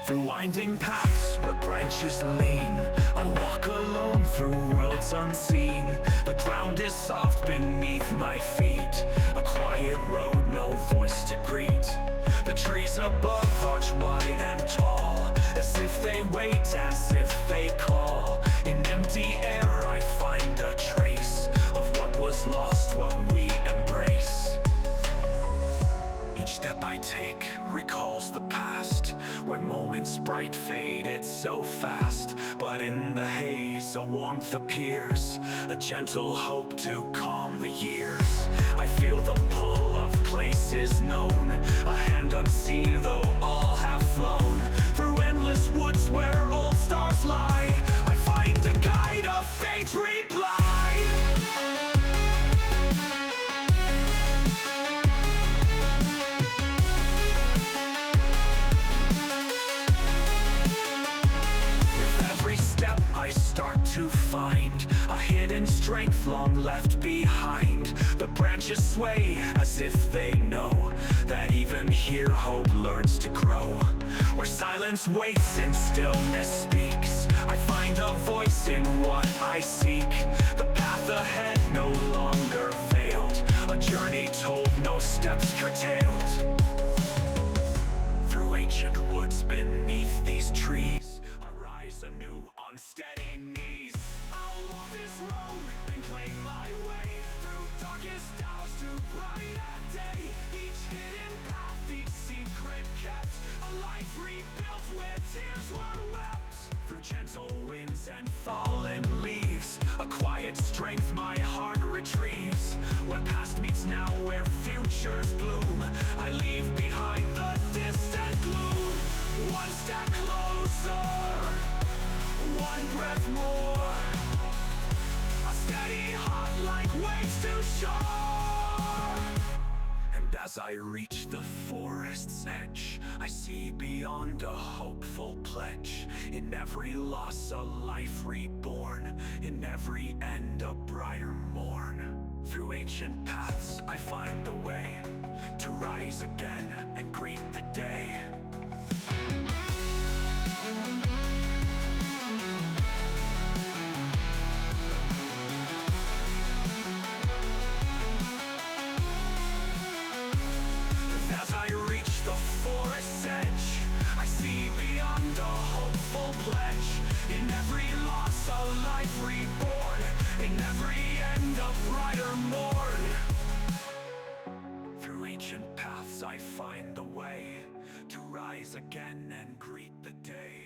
Through winding paths where branches lean, I walk alone through worlds unseen. The ground is soft beneath my feet, a quiet road, no voice to greet. The trees above arch wide and tall, as if they wait, as if they call. In empty air I find a trace of what was lost, what we embrace. Each step I take recalls the past, where moments bright faded so fast. But in the haze a warmth appears, a gentle hope to calm the years. I feel the pull of places known, a hand unseen though all have flown. Through endless woods where old stars lie, I find a guide, a faint reply. I start to find a hidden strength long left behind. The branches sway as if they know that even here hope learns to grow. Where silence waits and stillness speaks, I find a voice in what I seek. The path ahead no longer veiled, a journey told, no steps curtailed. Through ancient woods beneath these trees, anew on steady knees. I'll walk this road and claim my way, through darkest hours to brighter day. Each hidden path, each secret kept, a life rebuilt where tears were wept. Through gentle winds and fallen leaves, a quiet strength my heart retrieves. Where past meets now, where futures bloom, I leave behind the distant gloom. One step closer, one breath more, a steady heart like waves to shore. And as I reach the forest's edge, I see beyond a hopeful pledge. In every loss a life reborn, in every end a brighter morn. Through ancient paths I find the way to rise again and greet the day. Forest's edge, I see beyond a hopeful pledge. In every loss a life reborn, in every end a brighter morn. Through ancient paths I find the way to rise again and greet the day.